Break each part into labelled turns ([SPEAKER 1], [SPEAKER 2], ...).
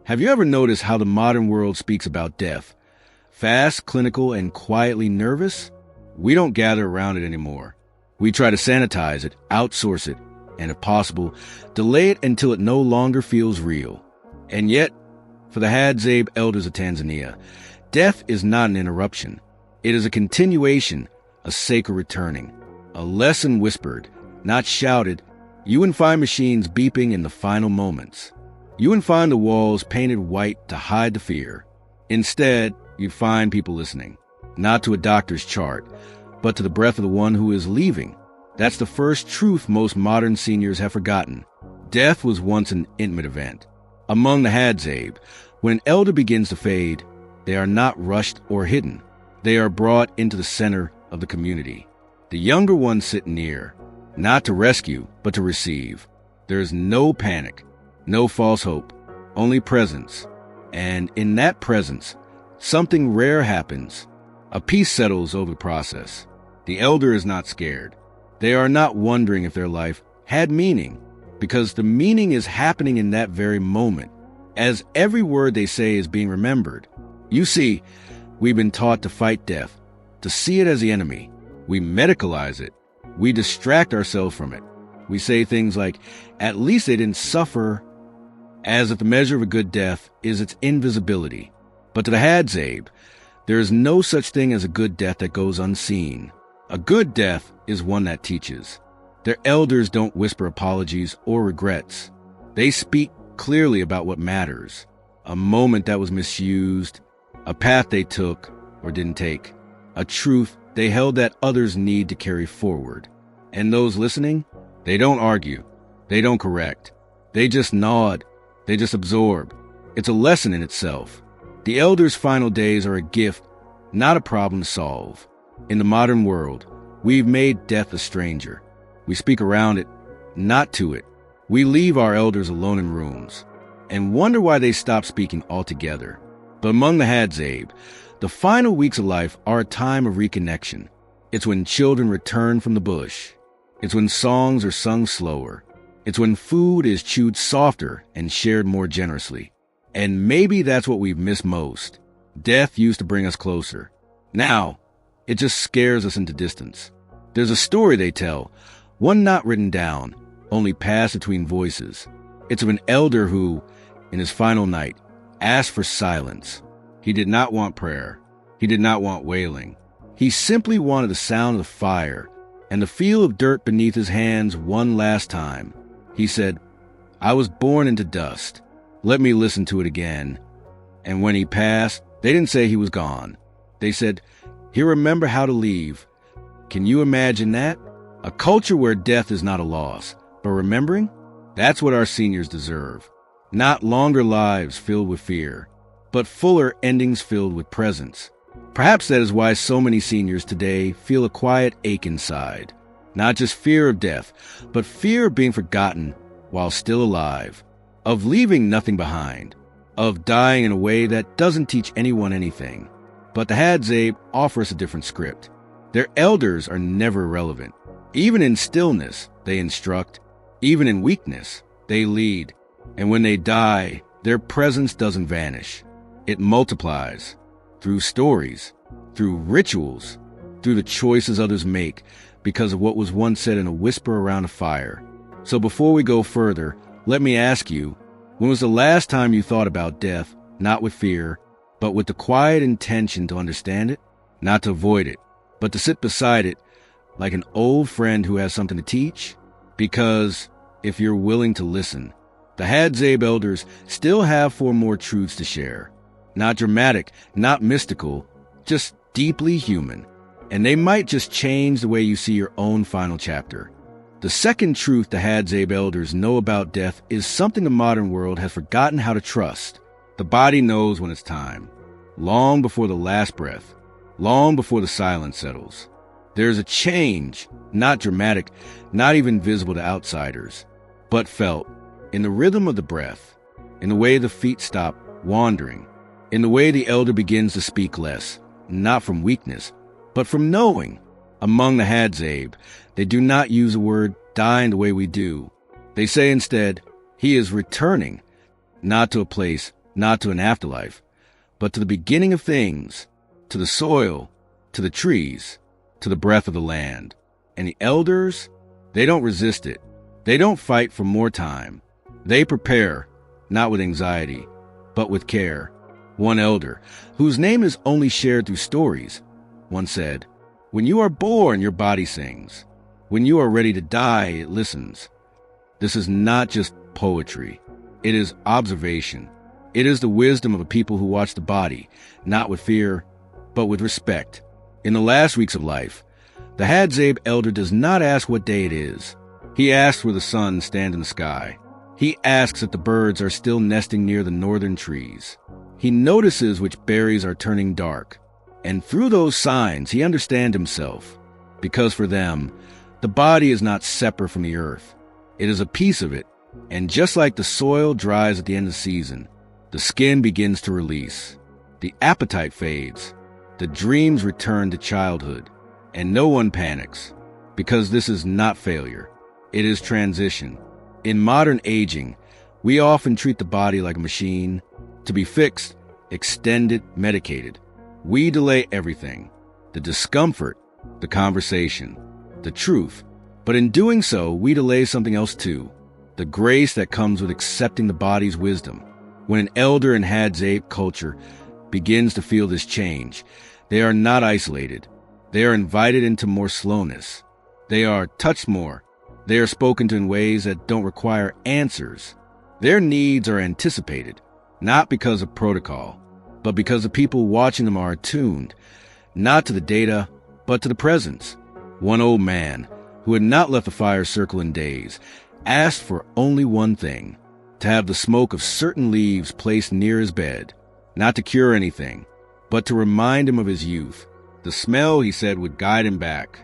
[SPEAKER 1] Have you ever noticed how the modern world speaks about death? Fast, clinical, and quietly nervous? We don't gather around it anymore. We try to sanitize it, outsource it, and if possible, delay it until it no longer feels real. And yet, for the Hadzabe elders of Tanzania, death is not an interruption. It is a continuation, a sacred returning, a lesson whispered, not shouted. You wouldn't find machines beeping in the final moments. You wouldn't find the walls painted white to hide the fear. Instead, you'd find people listening, not to a doctor's chart, but to the breath of the one who is leaving. That's the first truth most modern seniors have forgotten. Death was once an intimate event. Among the Hadzabe, when an elder begins to fade, they are not rushed or hidden. They are brought into the center of the community. The younger ones sit near, not to rescue, but to receive. There is no panic, no false hope, only presence. And in that presence, something rare happens. A peace settles over the process. The elder is not scared. They are not wondering if their life had meaning, because the meaning is happening in that very moment, as every word they say is being remembered. You see, we've been taught to fight death, to see it as the enemy. We medicalize it. We distract ourselves from it. We say things like, at least they didn't suffer, as if the measure of a good death is its invisibility. But to the Hadzabe, there is no such thing as a good death that goes unseen. A good death is one that teaches. Their elders don't whisper apologies or regrets. They speak clearly about what matters. A moment that was misused, a path they took or didn't take, a truth they held that others need to carry forward. And those listening, they don't argue. They don't correct. They just nod. They just absorb. It's a lesson in itself. The elders' final days are a gift, not a problem to solve. In the modern world, we've made death a stranger. We speak around it, not to it. We leave our elders alone in rooms and wonder why they stop speaking altogether. But among the Hadzabe, the final weeks of life are a time of reconnection. It's when children return from the bush. It's when songs are sung slower. It's when food is chewed softer and shared more generously. And maybe that's what we've missed most. Death used to bring us closer. Now, it just scares us into distance. There's a story they tell, one not written down, only passed between voices. It's of an elder who, in his final night, asked for silence. He did not want prayer. He did not want wailing. He simply wanted the sound of the fire and the feel of dirt beneath his hands one last time. He said, I was born into dust. Let me listen to it again. And when he passed, they didn't say he was gone. They said, he'll remember how to leave. Can you imagine that? A culture where death is not a loss, but remembering? That's what our seniors deserve. Not longer lives filled with fear, but fuller endings filled with presence. Perhaps that is why so many seniors today feel a quiet ache inside. Not just fear of death, but fear of being forgotten while still alive, of leaving nothing behind, of dying in a way that doesn't teach anyone anything. But the Hadzabe offer us a different script. Their elders are never irrelevant. Even in stillness, they instruct. Even in weakness, they lead. And when they die, their presence doesn't vanish. It multiplies through stories, through rituals, through the choices others make because of what was once said in a whisper around a fire. So before we go further, let me ask you, when was the last time you thought about death, not with fear, but with the quiet intention to understand it, not to avoid it, but to sit beside it like an old friend who has something to teach? Because if you're willing to listen, the Hadzabe elders still have 4 more truths to share. Not dramatic, not mystical, just deeply human. And they might just change the way you see your own final chapter. The second truth the Hadzabe elders know about death is something the modern world has forgotten how to trust. The body knows when it's time, long before the last breath, long before the silence settles. There's a change, not dramatic, not even visible to outsiders, but felt in the rhythm of the breath, in the way the feet stop wandering, in the way the elder begins to speak less, not from weakness, but from knowing. Among the Hadzabe, they do not use the word dying the way we do. They say instead, he is returning, not to a place, not to an afterlife, but to the beginning of things, to the soil, to the trees, to the breath of the land. And the elders, they don't resist it. They don't fight for more time. They prepare, not with anxiety, but with care. One elder, whose name is only shared through stories, once said, "When you are born, your body sings. When you are ready to die, it listens." This is not just poetry. It is observation. It is the wisdom of a people who watch the body, not with fear, but with respect. In the last weeks of life, the Hadzabe elder does not ask what day it is. He asks where the sun stands in the sky. He asks if the birds are still nesting near the northern trees. He notices which berries are turning dark. And through those signs, he understands himself. Because for them, the body is not separate from the earth. It is a piece of it. And just like the soil dries at the end of the season, the skin begins to release. The appetite fades. The dreams return to childhood. And no one panics. Because this is not failure. It is transition. In modern aging, we often treat the body like a machine, to be fixed, extended, medicated. We delay everything. The discomfort, the conversation, the truth. But in doing so, we delay something else too. The grace that comes with accepting the body's wisdom. When an elder in Hadzabe culture begins to feel this change, they are not isolated. They are invited into more slowness. They are touched more. They are spoken to in ways that don't require answers. Their needs are anticipated, not because of protocol, but because the people watching them are attuned, not to the data, but to the presence. One old man, who had not left the fire circle in days, asked for only one thing, to have the smoke of certain leaves placed near his bed, not to cure anything, but to remind him of his youth. The smell, he said, would guide him back.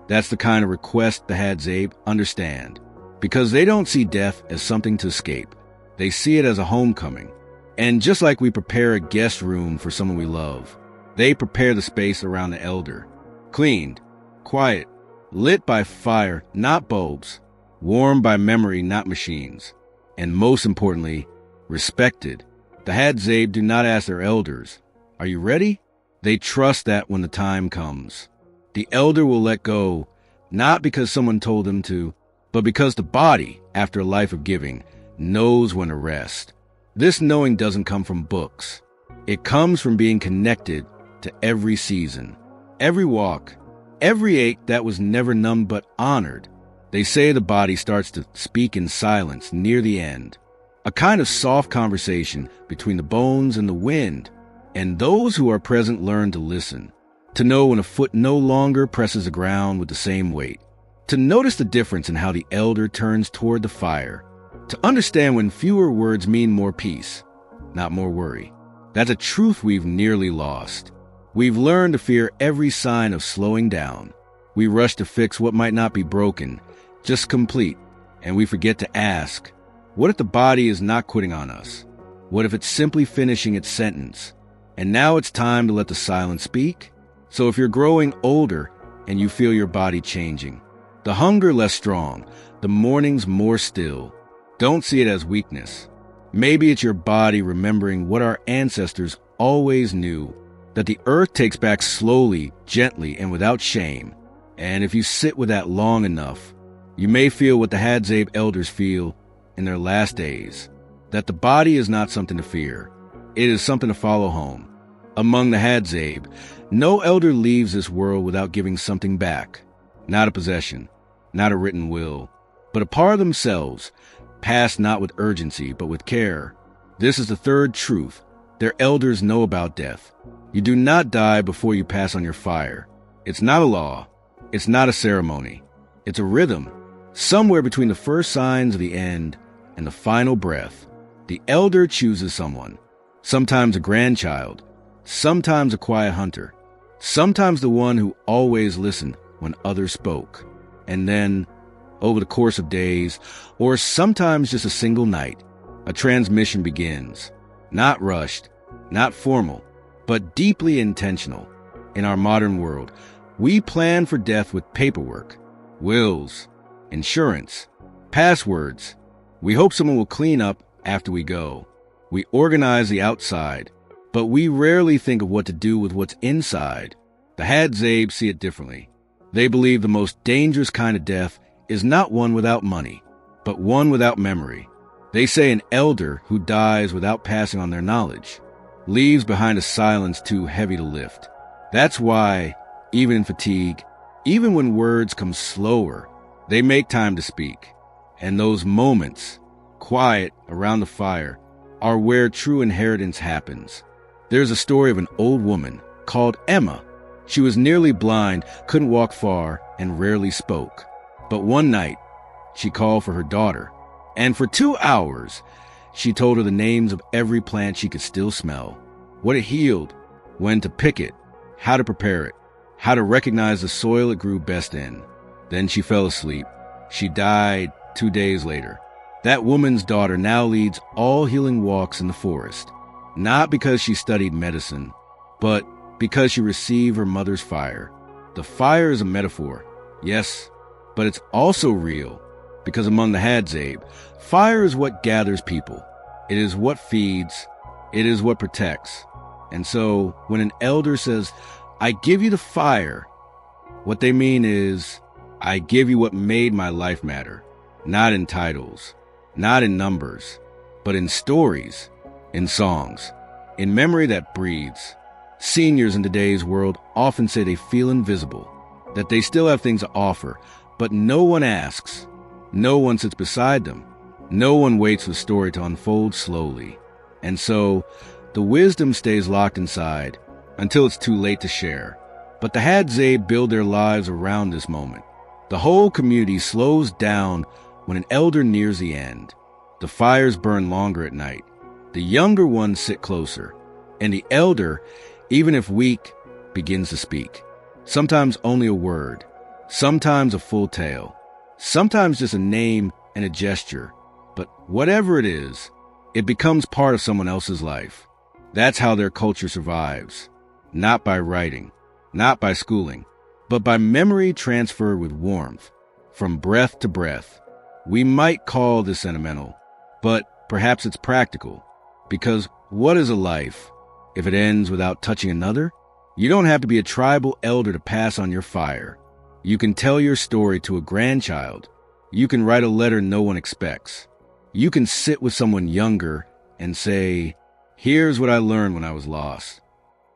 [SPEAKER 1] That's the kind of request the Hadzabe understand, because they don't see death as something to escape. They see it as a homecoming. And just like we prepare a guest room for someone we love, they prepare the space around the elder. Cleaned, quiet, lit by fire, not bulbs, warmed by memory, not machines. And most importantly, respected. The Hadzabe do not ask their elders, "Are you ready?" They trust that when the time comes, the elder will let go, not because someone told them to, but because the body, after a life of giving, knows when to rest. This knowing doesn't come from books. It comes from being connected to every season, every walk, every ache that was never numbed but honored. They say the body starts to speak in silence near the end, a kind of soft conversation between the bones and the wind. And those who are present learn to listen, to know when a foot no longer presses the ground with the same weight, to notice the difference in how the elder turns toward the fire, to understand when fewer words mean more peace, not more worry. That's a truth we've nearly lost. We've learned to fear every sign of slowing down. We rush to fix what might not be broken, just complete, and we forget to ask, what if the body is not quitting on us? What if it's simply finishing its sentence? And now it's time to let the silence speak. So if you're growing older and you feel your body changing, the hunger less strong, the mornings more still, don't see it as weakness. Maybe it's your body remembering what our ancestors always knew, that the earth takes back slowly, gently, and without shame. And if you sit with that long enough, you may feel what the Hadzabe elders feel in their last days, that the body is not something to fear. It is something to follow home. Among the Hadzabe, no elder leaves this world without giving something back. Not a possession, not a written will, but a part of themselves, passed not with urgency, but with care. This is the third truth their elders know about death. You do not die before you pass on your fire. It's not a law. It's not a ceremony. It's a rhythm. Somewhere between the first signs of the end and the final breath, the elder chooses someone. Sometimes a grandchild, sometimes a quiet hunter, sometimes the one who always listened when others spoke. And then, over the course of days, or sometimes just a single night, a transmission begins. Not rushed, not formal, but deeply intentional. In our modern world, we plan for death with paperwork, wills, insurance, passwords. We hope someone will clean up after we go. We organize the outside, but we rarely think of what to do with what's inside. The Hadzabe see it differently. They believe the most dangerous kind of death is not one without money, but one without memory. They say an elder who dies without passing on their knowledge leaves behind a silence too heavy to lift. That's why, even in fatigue, even when words come slower, they make time to speak. And those moments, quiet around the fire, are where true inheritance happens. There's a story of an old woman called Emma. She was nearly blind, couldn't walk far, and rarely spoke. But one night, she called for her daughter, and for 2 hours, she told her the names of every plant she could still smell, what it healed, when to pick it, how to prepare it, how to recognize the soil it grew best in. Then she fell asleep. She died 2 days later. That woman's daughter now leads all healing walks in the forest, not because she studied medicine, but because she received her mother's fire. The fire is a metaphor, yes, but it's also real, because among the Hadzabe, fire is what gathers people. It is what feeds. It is what protects. And so, when an elder says, "I give you the fire," what they mean is, I give you what made my life matter, not in titles, not in numbers, but in stories, in songs, in memory that breathes. Seniors in today's world often say they feel invisible, that they still have things to offer, but no one asks. No one sits beside them. No one waits for the story to unfold slowly. And so, the wisdom stays locked inside until it's too late to share. But the Hadzabe build their lives around this moment. The whole community slows down when an elder nears the end. The fires burn longer at night. The younger ones sit closer. And the elder, even if weak, begins to speak. Sometimes only a word. Sometimes a full tale. Sometimes just a name and a gesture. But whatever it is, it becomes part of someone else's life. That's how their culture survives. Not by writing, not by schooling, but by memory transferred with warmth, from breath to breath. We might call this sentimental, but perhaps it's practical. Because what is a life if it ends without touching another? You don't have to be a tribal elder to pass on your fire. You can tell your story to a grandchild. You can write a letter no one expects. You can sit with someone younger and say, "Here's what I learned when I was lost."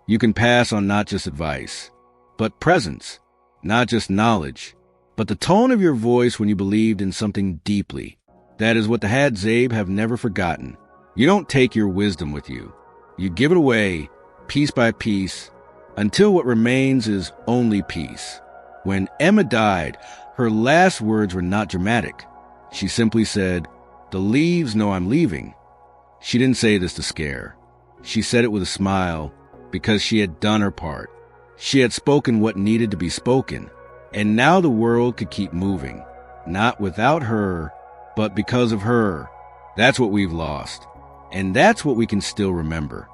[SPEAKER 1] You can pass on not just advice, but presence, not just knowledge, but the tone of your voice when you believed in something deeply. That is what the Hadzabe have never forgotten. You don't take your wisdom with you. You give it away, piece by piece, until what remains is only peace. When Emma died, her last words were not dramatic. She simply said, "The leaves know I'm leaving." She didn't say this to scare. She said it with a smile because she had done her part. She had spoken what needed to be spoken, and now the world could keep moving. Not without her, but because of her. That's what we've lost, and that's what we can still remember.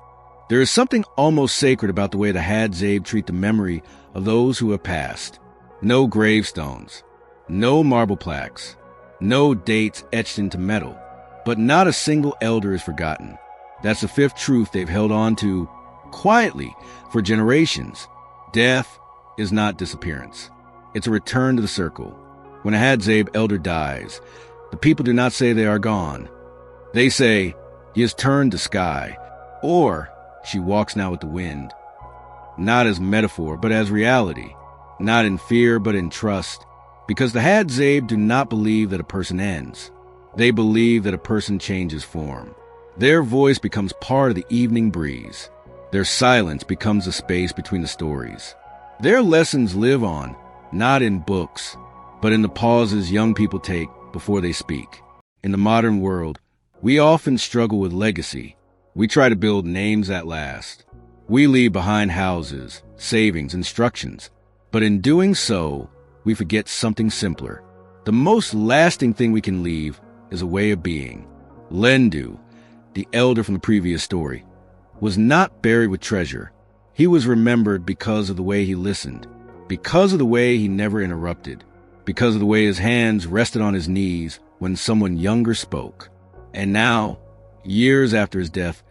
[SPEAKER 1] There is something almost sacred about the way the Hadzabe treat the memory of those who have passed. No gravestones, no marble plaques, no dates etched into metal, but not a single elder is forgotten. That's the fifth truth they've held on to quietly for generations. Death is not disappearance. It's a return to the circle. When a Hadzabe elder dies, the people do not say they are gone. They say, "He has turned to sky," or "She walks now with the wind." Not as metaphor, but as reality. Not in fear, but in trust. Because the Hadzabe do not believe that a person ends. They believe that a person changes form. Their voice becomes part of the evening breeze. Their silence becomes the space between the stories. Their lessons live on, not in books, but in the pauses young people take before they speak. In the modern world, we often struggle with legacy. We try to build names that last. We leave behind houses, savings, instructions. But in doing so, we forget something simpler. The most lasting thing we can leave is a way of being. Lendu, the elder from the previous story, was not buried with treasure. He was remembered because of the way he listened, because of the way he never interrupted, because of the way his hands rested on his knees when someone younger spoke. And now, Years after his death,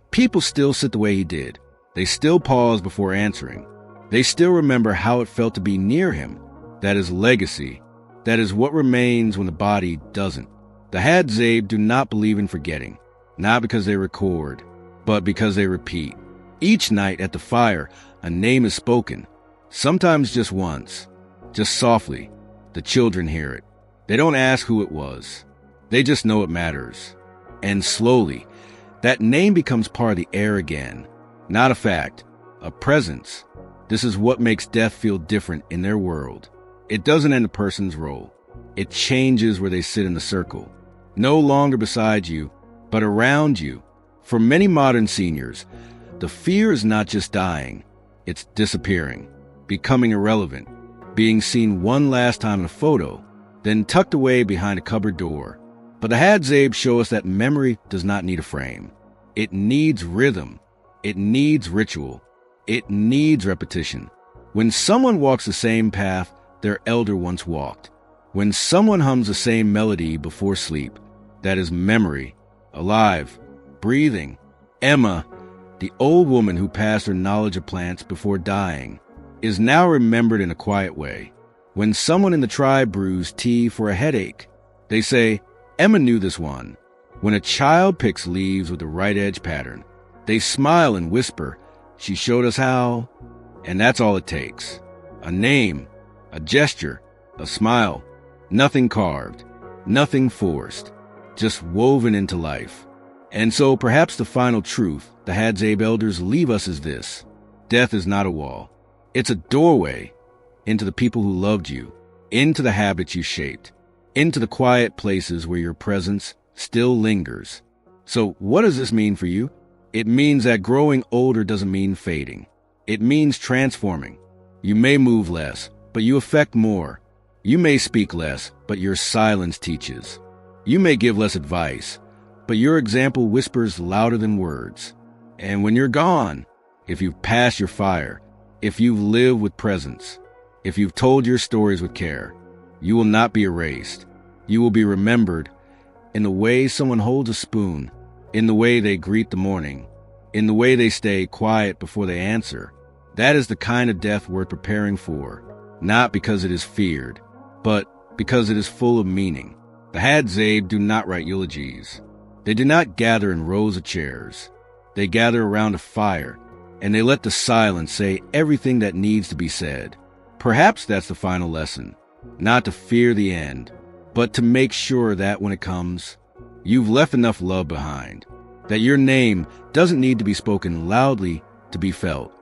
[SPEAKER 1] people still sit the way he did. They still pause before answering. They still remember how it felt to be near him. That is legacy. That is what remains when the body doesn't. The Hadzabe do not believe in forgetting, not because they record, but because they repeat. Each night at the fire, a name is spoken, sometimes just once, just softly. The children hear it. They don't ask who it was. They just know it matters. And slowly, that name becomes part of the air again. Not a fact, a presence. This is what makes death feel different in their world. It doesn't end a person's role. It changes where they sit in the circle. No longer beside you, but around you. For many modern seniors, the fear is not just dying. It's disappearing, becoming irrelevant, being seen one last time in a photo, then tucked away behind a cupboard door. But the Hadzabe show us that memory does not need a frame. It needs rhythm. It needs ritual. It needs repetition. When someone walks the same path their elder once walked, when someone hums the same melody before sleep, that is memory, alive, breathing. Emma, the old woman who passed her knowledge of plants before dying, is now remembered in a quiet way. When someone in the tribe brews tea for a headache, they say, Emma knew this one. When a child picks leaves with the right edge pattern, they smile and whisper, she showed us how. And that's all it takes. A name, a gesture, a smile. Nothing carved, nothing forced, just woven into life. And so perhaps the final truth the Hadzabe elders leave us is this. Death is not a wall. It's a doorway into the people who loved you, into the habits you shaped, into the quiet places where your presence still lingers. So what does this mean for you? It means that growing older doesn't mean fading. It means transforming. You may move less, but you affect more. You may speak less, but your silence teaches. You may give less advice, but your example whispers louder than words. And when you're gone, if you've passed your fire, if you've lived with presence, if you've told your stories with care, you will not be erased. You will be remembered in the way someone holds a spoon, in the way they greet the morning, in the way they stay quiet before they answer. That is the kind of death worth preparing for, not because it is feared, but because it is full of meaning. The Hadzabe do not write eulogies. They do not gather in rows of chairs. They gather around a fire, and they let the silence say everything that needs to be said. Perhaps that's the final lesson, not to fear the end, but to make sure that when it comes, you've left enough love behind, that your name doesn't need to be spoken loudly to be felt.